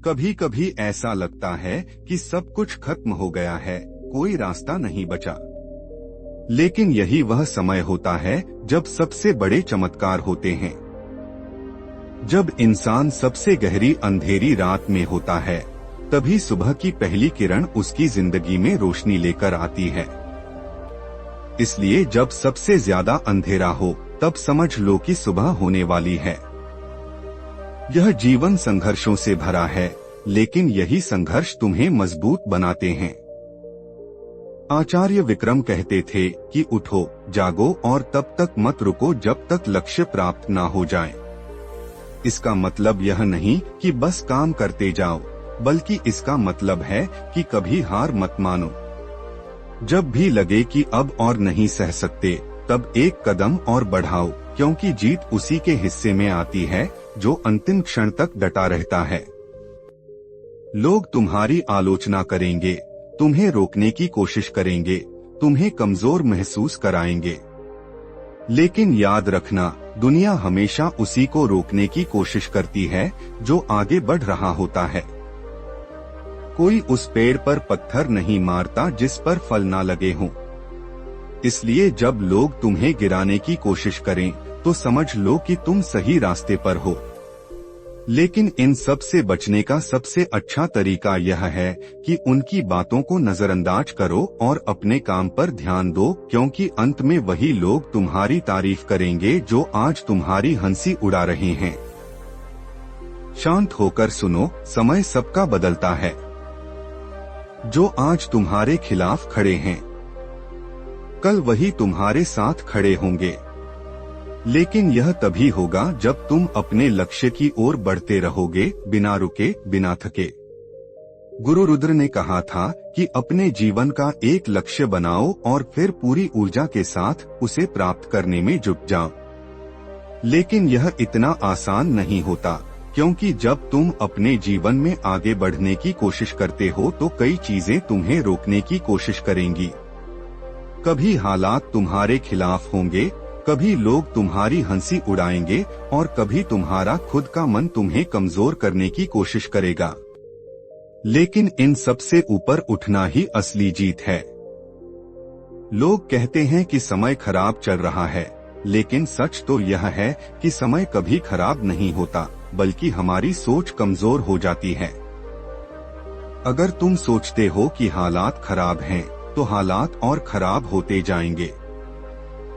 कभी कभी ऐसा लगता है कि सब कुछ खत्म हो गया है, कोई रास्ता नहीं बचा। लेकिन यही वह समय होता है जब सबसे बड़े चमत्कार होते हैं। जब इंसान सबसे गहरी अंधेरी रात में होता है, तभी सुबह की पहली किरण उसकी जिंदगी में रोशनी लेकर आती है। इसलिए जब सबसे ज्यादा अंधेरा हो, तब समझ लो कि सुबह होने वाली है। यह जीवन संघर्षों से भरा है, लेकिन यही संघर्ष तुम्हें मजबूत बनाते हैं। आचार्य विक्रम कहते थे कि उठो, जागो और तब तक मत रुको जब तक लक्ष्य प्राप्त ना हो जाए। इसका मतलब यह नहीं कि बस काम करते जाओ, बल्कि इसका मतलब है कि कभी हार मत मानो। जब भी लगे कि अब और नहीं सह सकते, तब एक कदम और बढ़ाओ, क्योंकि जीत उसी के हिस्से में आती है जो अंतिम क्षण तक डटा रहता है। लोग तुम्हारी आलोचना करेंगे, तुम्हें रोकने की कोशिश करेंगे, तुम्हें कमजोर महसूस कराएंगे। लेकिन याद रखना, दुनिया हमेशा उसी को रोकने की कोशिश करती है जो आगे बढ़ रहा होता है। कोई उस पेड़ पर पत्थर नहीं मारता जिस पर फल ना लगे हों। इसलिए जब लोग तुम्हें गिराने की कोशिश करें, तो समझ लो कि तुम सही रास्ते पर हो। लेकिन इन सब से बचने का सबसे अच्छा तरीका यह है कि उनकी बातों को नजरअंदाज करो और अपने काम पर ध्यान दो, क्योंकि अंत में वही लोग तुम्हारी तारीफ करेंगे जो आज तुम्हारी हंसी उड़ा रहे हैं। शांत होकर सुनो, समय सबका बदलता है। जो आज तुम्हारे खिलाफ खड़े हैं, कल वही तुम्हारे साथ खड़े होंगे। लेकिन यह तभी होगा जब तुम अपने लक्ष्य की ओर बढ़ते रहोगे, बिना रुके, बिना थके। गुरु रुद्र ने कहा था कि अपने जीवन का एक लक्ष्य बनाओ और फिर पूरी ऊर्जा के साथ उसे प्राप्त करने में जुट जाओ। लेकिन यह इतना आसान नहीं होता, क्योंकि जब तुम अपने जीवन में आगे बढ़ने की कोशिश करते हो तो कई चीजें तुम्हें रोकने की कोशिश करेंगी। कभी हालात तुम्हारे खिलाफ होंगे, कभी लोग तुम्हारी हंसी उड़ाएंगे और कभी तुम्हारा खुद का मन तुम्हें कमजोर करने की कोशिश करेगा। लेकिन इन सब से ऊपर उठना ही असली जीत है। लोग कहते हैं कि समय खराब चल रहा है, लेकिन सच तो यह है कि समय कभी खराब नहीं होता, बल्कि हमारी सोच कमजोर हो जाती है। अगर तुम सोचते हो कि हालात खराब हैं, तो हालात और खराब होते जाएंगे।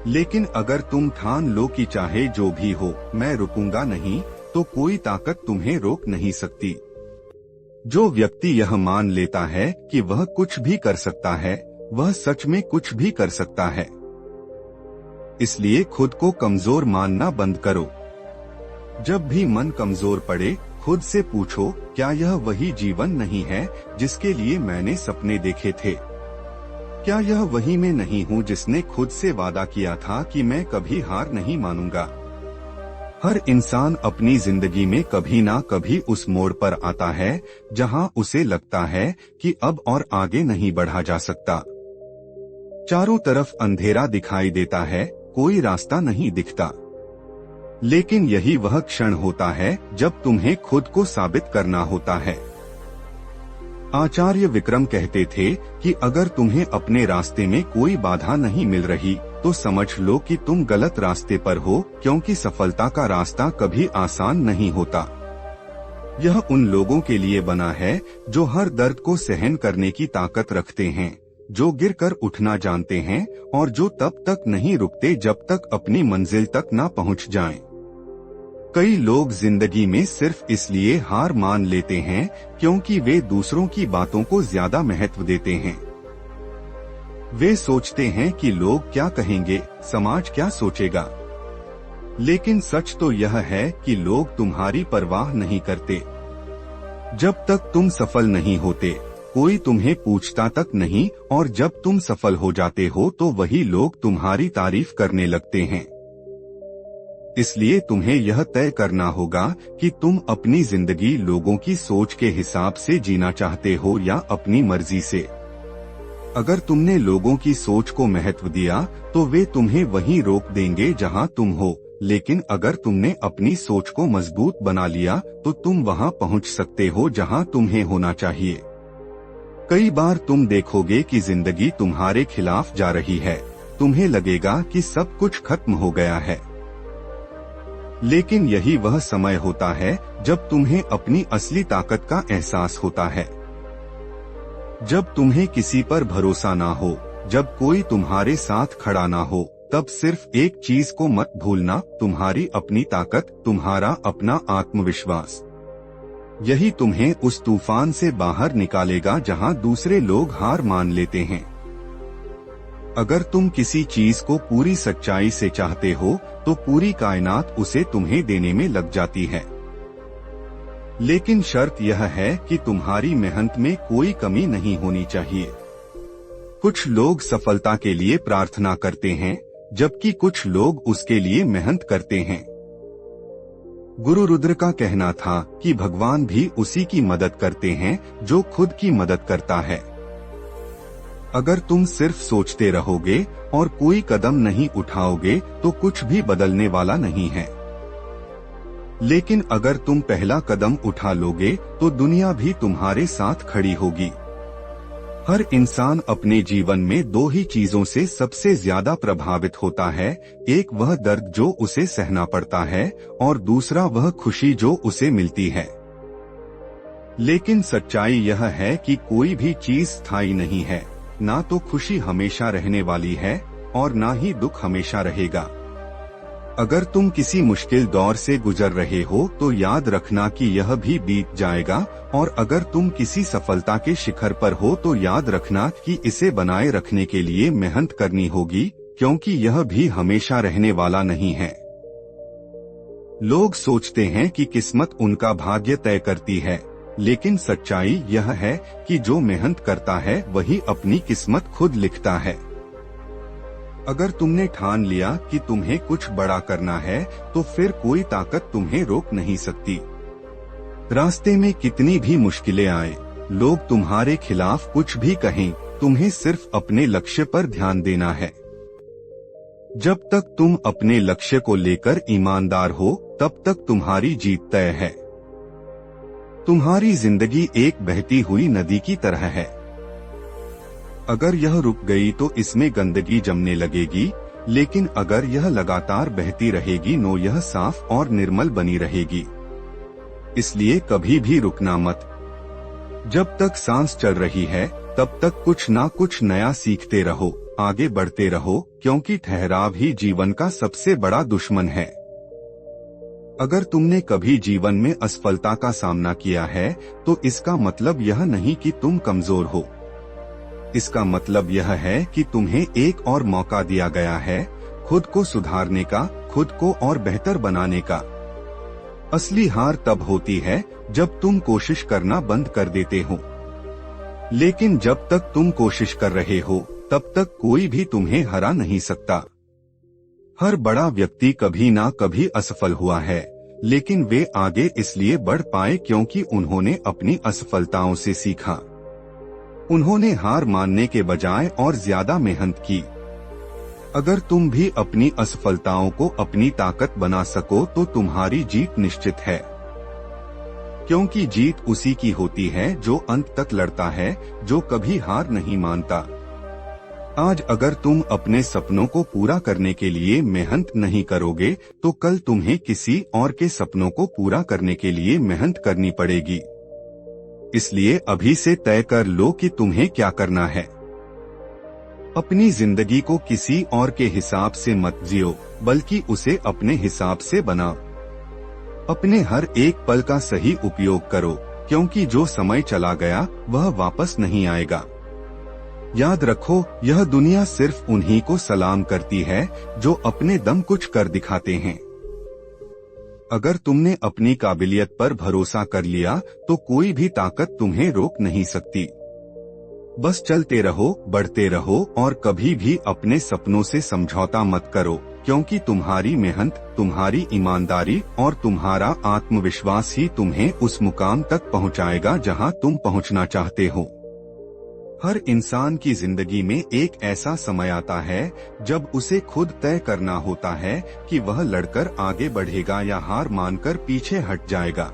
लेकिन अगर तुम ठान लो कि चाहे जो भी हो, मैं रुकूंगा नहीं, तो कोई ताकत तुम्हें रोक नहीं सकती। जो व्यक्ति यह मान लेता है कि वह कुछ भी कर सकता है, वह सच में कुछ भी कर सकता है। इसलिए खुद को कमजोर मानना बंद करो। जब भी मन कमजोर पड़े, खुद से पूछो, क्या यह वही जीवन नहीं है जिसके लिए मैंने सपने देखे थे? क्या यह वही मैं नहीं हूँ जिसने खुद से वादा किया था कि मैं कभी हार नहीं मानूंगा? हर इंसान अपनी जिंदगी में कभी ना कभी उस मोड़ पर आता है जहां उसे लगता है कि अब और आगे नहीं बढ़ा जा सकता। चारों तरफ अंधेरा दिखाई देता है, कोई रास्ता नहीं दिखता। लेकिन यही वह क्षण होता है जब तुम्हें खुद को साबित करना होता है। आचार्य विक्रम कहते थे कि अगर तुम्हें अपने रास्ते में कोई बाधा नहीं मिल रही, तो समझ लो कि तुम गलत रास्ते पर हो, क्योंकि सफलता का रास्ता कभी आसान नहीं होता। यह उन लोगों के लिए बना है जो हर दर्द को सहन करने की ताकत रखते हैं, जो गिरकर उठना जानते हैं और जो तब तक नहीं रुकते जब तक अपनी मंजिल तक ना पहुंच जाएं। कई लोग जिंदगी में सिर्फ इसलिए हार मान लेते हैं क्योंकि वे दूसरों की बातों को ज्यादा महत्व देते हैं। वे सोचते हैं कि लोग क्या कहेंगे, समाज क्या सोचेगा। लेकिन सच तो यह है कि लोग तुम्हारी परवाह नहीं करते। जब तक तुम सफल नहीं होते, कोई तुम्हें पूछता तक नहीं, और जब तुम सफल हो जाते हो तो वही लोग तुम्हारी तारीफ करने लगते हैं। इसलिए तुम्हें यह तय करना होगा कि तुम अपनी जिंदगी लोगों की सोच के हिसाब से जीना चाहते हो या अपनी मर्जी से। अगर तुमने लोगों की सोच को महत्व दिया, तो वे तुम्हें वहीं रोक देंगे जहां तुम हो, लेकिन अगर तुमने अपनी सोच को मजबूत बना लिया तो तुम वहां पहुंच सकते हो जहां तुम्हें होना चाहिए। कई बार तुम देखोगे कि जिंदगी तुम्हारे खिलाफ जा रही है, तुम्हें लगेगा कि सब कुछ खत्म हो गया है। लेकिन यही वह समय होता है जब तुम्हें अपनी असली ताकत का एहसास होता है। जब तुम्हें किसी पर भरोसा ना हो, जब कोई तुम्हारे साथ खड़ा ना हो, तब सिर्फ एक चीज को मत भूलना, तुम्हारी अपनी ताकत, तुम्हारा अपना आत्मविश्वास। यही तुम्हें उस तूफान से बाहर निकालेगा जहां दूसरे लोग हार मान लेते हैं। अगर तुम किसी चीज को पूरी सच्चाई से चाहते हो तो पूरी कायनात उसे तुम्हें देने में लग जाती है। लेकिन शर्त यह है कि तुम्हारी मेहनत में कोई कमी नहीं होनी चाहिए। कुछ लोग सफलता के लिए प्रार्थना करते हैं, जबकि कुछ लोग उसके लिए मेहनत करते हैं। गुरु रुद्र का कहना था कि भगवान भी उसी की मदद करते हैं जो खुद की मदद करता है। अगर तुम सिर्फ सोचते रहोगे और कोई कदम नहीं उठाओगे तो कुछ भी बदलने वाला नहीं है। लेकिन अगर तुम पहला कदम उठा लोगे तो दुनिया भी तुम्हारे साथ खड़ी होगी। हर इंसान अपने जीवन में दो ही चीजों से सबसे ज्यादा प्रभावित होता है, एक वह दर्द जो उसे सहना पड़ता है और दूसरा वह खुशी जो उसे मिलती है। लेकिन सच्चाई यह है कि कोई भी चीज स्थायी नहीं है, ना तो खुशी हमेशा रहने वाली है और ना ही दुख हमेशा रहेगा। अगर तुम किसी मुश्किल दौर से गुजर रहे हो तो याद रखना कि यह भी बीत जाएगा, और अगर तुम किसी सफलता के शिखर पर हो तो याद रखना कि इसे बनाए रखने के लिए मेहनत करनी होगी, क्योंकि यह भी हमेशा रहने वाला नहीं है। लोग सोचते हैं कि किस्मत उनका भाग्य तय करती है, लेकिन सच्चाई यह है कि जो मेहनत करता है वही अपनी किस्मत खुद लिखता है। अगर तुमने ठान लिया कि तुम्हें कुछ बड़ा करना है तो फिर कोई ताकत तुम्हें रोक नहीं सकती। रास्ते में कितनी भी मुश्किलें आए, लोग तुम्हारे खिलाफ कुछ भी कहें, तुम्हें सिर्फ अपने लक्ष्य पर ध्यान देना है। जब तक तुम अपने लक्ष्य को लेकर ईमानदार हो तब तक तुम्हारी जीत तय है। तुम्हारी जिंदगी एक बहती हुई नदी की तरह है। अगर यह रुक गई तो इसमें गंदगी जमने लगेगी, लेकिन अगर यह लगातार बहती रहेगी तो यह साफ और निर्मल बनी रहेगी। इसलिए कभी भी रुकना मत। जब तक सांस चल रही है तब तक कुछ ना कुछ नया सीखते रहो, आगे बढ़ते रहो, क्योंकि ठहराव ही जीवन का सबसे बड़ा दुश्मन है। अगर तुमने कभी जीवन में असफलता का सामना किया है तो इसका मतलब यह नहीं कि तुम कमजोर हो। इसका मतलब यह है कि तुम्हें एक और मौका दिया गया है, खुद को सुधारने का, खुद को और बेहतर बनाने का। असली हार तब होती है जब तुम कोशिश करना बंद कर देते हो। लेकिन जब तक तुम कोशिश कर रहे हो तब तक कोई भी तुम्हें हरा नहीं सकता। हर बड़ा व्यक्ति कभी ना कभी असफल हुआ है, लेकिन वे आगे इसलिए बढ़ पाए क्योंकि उन्होंने अपनी असफलताओं से सीखा। उन्होंने हार मानने के बजाय और ज्यादा मेहनत की। अगर तुम भी अपनी असफलताओं को अपनी ताकत बना सको तो तुम्हारी जीत निश्चित है, क्योंकि जीत उसी की होती है जो अंत तक लड़ता है, जो कभी हार नहीं मानता। आज अगर तुम अपने सपनों को पूरा करने के लिए मेहनत नहीं करोगे तो कल तुम्हें किसी और के सपनों को पूरा करने के लिए मेहनत करनी पड़ेगी। इसलिए अभी से तय कर लो कि तुम्हें क्या करना है। अपनी जिंदगी को किसी और के हिसाब से मत जियो, बल्कि उसे अपने हिसाब से बनाओ। अपने हर एक पल का सही उपयोग करो, क्योंकि जो समय चला गया वह वापस नहीं आएगा। याद रखो, यह दुनिया सिर्फ उन्हीं को सलाम करती है जो अपने दम कुछ कर दिखाते हैं। अगर तुमने अपनी काबिलियत पर भरोसा कर लिया तो कोई भी ताकत तुम्हें रोक नहीं सकती। बस चलते रहो, बढ़ते रहो और कभी भी अपने सपनों से समझौता मत करो, क्योंकि तुम्हारी मेहनत, तुम्हारी ईमानदारी और तुम्हारा आत्मविश्वास ही तुम्हें उस मुकाम तक पहुंचाएगा जहां तुम पहुंचना चाहते हो। हर इंसान की जिंदगी में एक ऐसा समय आता है जब उसे खुद तय करना होता है कि वह लड़कर आगे बढ़ेगा या हार मानकर पीछे हट जाएगा।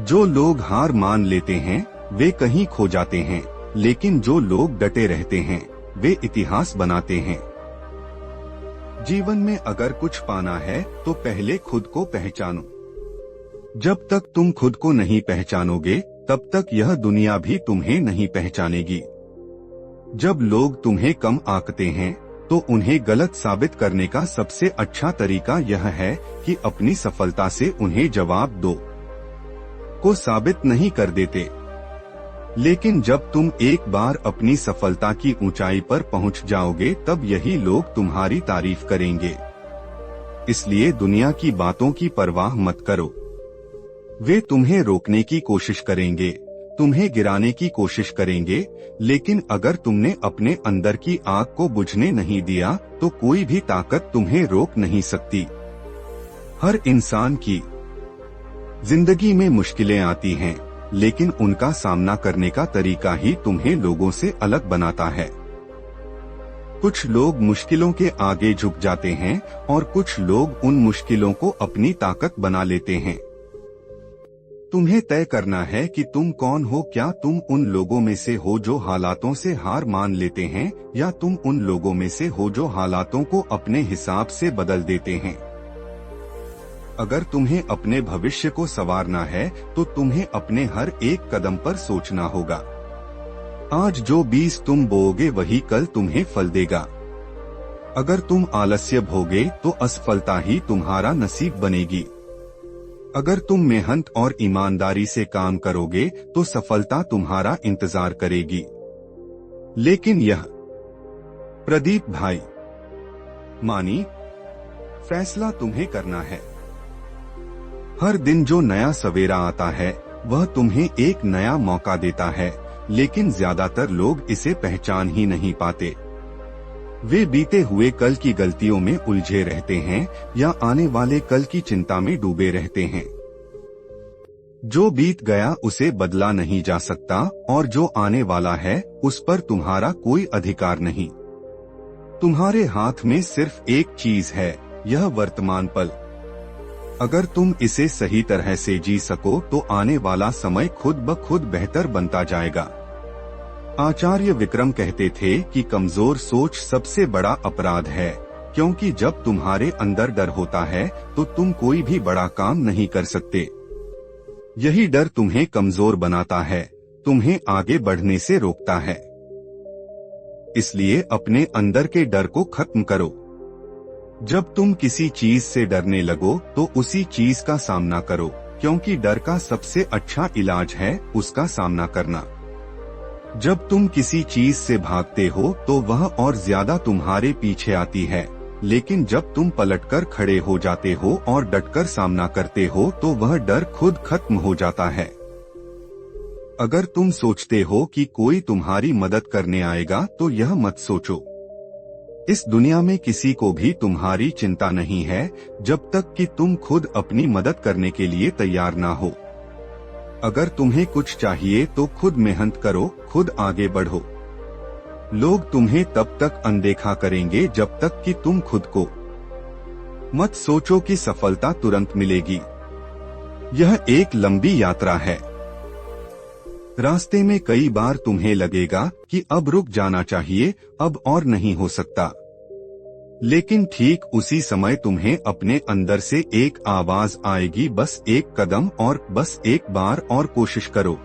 जो लोग हार मान लेते हैं वे कहीं खो जाते हैं, लेकिन जो लोग डटे रहते हैं वे इतिहास बनाते हैं। जीवन में अगर कुछ पाना है तो पहले खुद को पहचानो। जब तक तुम खुद को नहीं पहचानोगे तब तक यह दुनिया भी तुम्हें नहीं पहचानेगी। जब लोग तुम्हें कम आंकते हैं तो उन्हें गलत साबित करने का सबसे अच्छा तरीका यह है कि अपनी सफलता से उन्हें जवाब दो को साबित नहीं कर देते। लेकिन जब तुम एक बार अपनी सफलता की ऊंचाई पर पहुंच जाओगे तब यही लोग तुम्हारी तारीफ करेंगे। इसलिए दुनिया की बातों की परवाह मत करो। वे तुम्हें रोकने की कोशिश करेंगे, तुम्हें गिराने की कोशिश करेंगे, लेकिन अगर तुमने अपने अंदर की आग को बुझने नहीं दिया तो कोई भी ताकत तुम्हें रोक नहीं सकती। हर इंसान की जिंदगी में मुश्किलें आती हैं, लेकिन उनका सामना करने का तरीका ही तुम्हें लोगों से अलग बनाता है। कुछ लोग मुश्किलों के आगे झुक जाते हैं और कुछ लोग उन मुश्किलों को अपनी ताकत बना लेते हैं। तुम्हें तय करना है कि तुम कौन हो। क्या तुम उन लोगों में से हो जो हालातों से हार मान लेते हैं, या तुम उन लोगों में से हो जो हालातों को अपने हिसाब से बदल देते हैं। अगर तुम्हें अपने भविष्य को संवारना है तो तुम्हें अपने हर एक कदम पर सोचना होगा। आज जो बीज तुम बोओगे वही कल तुम्हें फल देगा। अगर तुम आलस्य भोगे तो असफलता ही तुम्हारा नसीब बनेगी। अगर तुम मेहनत और ईमानदारी से काम करोगे तो सफलता तुम्हारा इंतजार करेगी। लेकिन यह प्रदीप भाई मानी फैसला तुम्हें करना है। हर दिन जो नया सवेरा आता है वह तुम्हें एक नया मौका देता है, लेकिन ज्यादातर लोग इसे पहचान ही नहीं पाते। वे बीते हुए कल की गलतियों में उलझे रहते हैं या आने वाले कल की चिंता में डूबे रहते हैं। जो बीत गया उसे बदला नहीं जा सकता और जो आने वाला है उस पर तुम्हारा कोई अधिकार नहीं। तुम्हारे हाथ में सिर्फ एक चीज है, यह वर्तमान पल। अगर तुम इसे सही तरह से जी सको तो आने वाला समय खुद ब खुद बेहतर बनता जाएगा। आचार्य विक्रम कहते थे कि कमजोर सोच सबसे बड़ा अपराध है, क्योंकि जब तुम्हारे अंदर डर होता है तो तुम कोई भी बड़ा काम नहीं कर सकते। यही डर तुम्हें कमजोर बनाता है, तुम्हें आगे बढ़ने से रोकता है। इसलिए अपने अंदर के डर को खत्म करो। जब तुम किसी चीज से डरने लगो तो उसी चीज का सामना करो, क्योंकि डर का सबसे अच्छा इलाज है उसका सामना करना। जब तुम किसी चीज से भागते हो तो वह और ज्यादा तुम्हारे पीछे आती है, लेकिन जब तुम पलटकर खड़े हो जाते हो और डटकर सामना करते हो तो वह डर खुद खत्म हो जाता है। अगर तुम सोचते हो कि कोई तुम्हारी मदद करने आएगा तो यह मत सोचो। इस दुनिया में किसी को भी तुम्हारी चिंता नहीं है जब तक कि तुम खुद अपनी मदद करने के लिए तैयार ना हो। अगर तुम्हें कुछ चाहिए तो खुद मेहनत करो, खुद आगे बढ़ो। लोग तुम्हें तब तक अनदेखा करेंगे जब तक कि तुम खुद को मत सोचो कि सफलता तुरंत मिलेगी। यह एक लंबी यात्रा है। रास्ते में कई बार तुम्हें लगेगा कि अब रुक जाना चाहिए, अब और नहीं हो सकता। लेकिन ठीक उसी समय तुम्हें अपने अंदर से एक आवाज आएगी, बस एक कदम और, बस एक बार और कोशिश करो।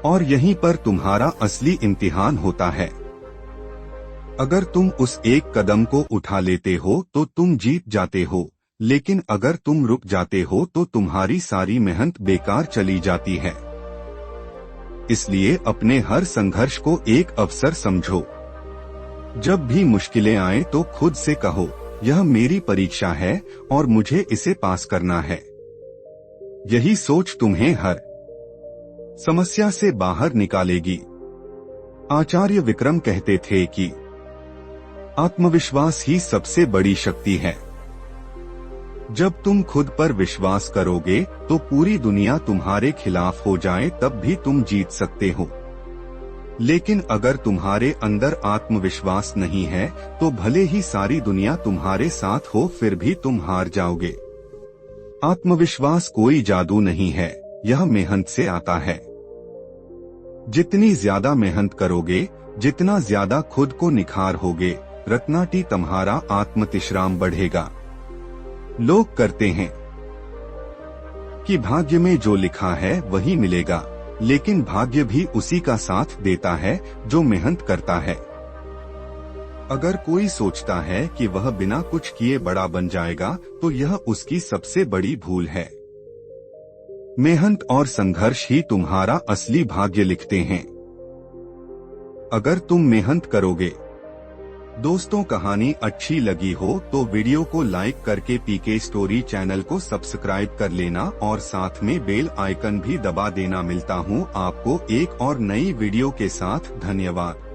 और यहीं पर तुम्हारा असली इम्तिहान होता है। अगर तुम उस एक कदम को उठा लेते हो तो तुम जीत जाते हो, लेकिन अगर तुम रुक जाते हो तो तुम्हारी सारी मेहनत बेकार चली जाती है। इसलिए अपने हर संघर्ष को एक अवसर समझो। जब भी मुश्किलें आए तो खुद से कहो, यह मेरी परीक्षा है और मुझे इसे पास करना है। यही सोच तुम्हें हर समस्या से बाहर निकालेगी। आचार्य विक्रम कहते थे कि आत्मविश्वास ही सबसे बड़ी शक्ति है। जब तुम खुद पर विश्वास करोगे तो पूरी दुनिया तुम्हारे खिलाफ हो जाए तब भी तुम जीत सकते हो। लेकिन अगर तुम्हारे अंदर आत्मविश्वास नहीं है तो भले ही सारी दुनिया तुम्हारे साथ हो फिर भी तुम हार जाओगे। आत्मविश्वास कोई जादू नहीं है, यह मेहनत से आता है। जितनी ज्यादा मेहनत करोगे, जितना ज्यादा खुद को निखारोगे, रत्नाटी तुम्हारा आत्मतिश्राम बढ़ेगा। लोग करते हैं कि भाग्य में जो लिखा है वही मिलेगा, लेकिन भाग्य भी उसी का साथ देता है जो मेहनत करता है। अगर कोई सोचता है कि वह बिना कुछ किए बड़ा बन जाएगा तो यह उसकी सबसे बड़ी भूल है। मेहनत और संघर्ष ही तुम्हारा असली भाग्य लिखते हैं। अगर तुम मेहनत करोगे। दोस्तों, कहानी अच्छी लगी हो तो वीडियो को लाइक करके पीके स्टोरी चैनल को सब्सक्राइब कर लेना और साथ में बेल आइकन भी दबा देना। मिलता हूँ आपको एक और नई वीडियो के साथ। धन्यवाद।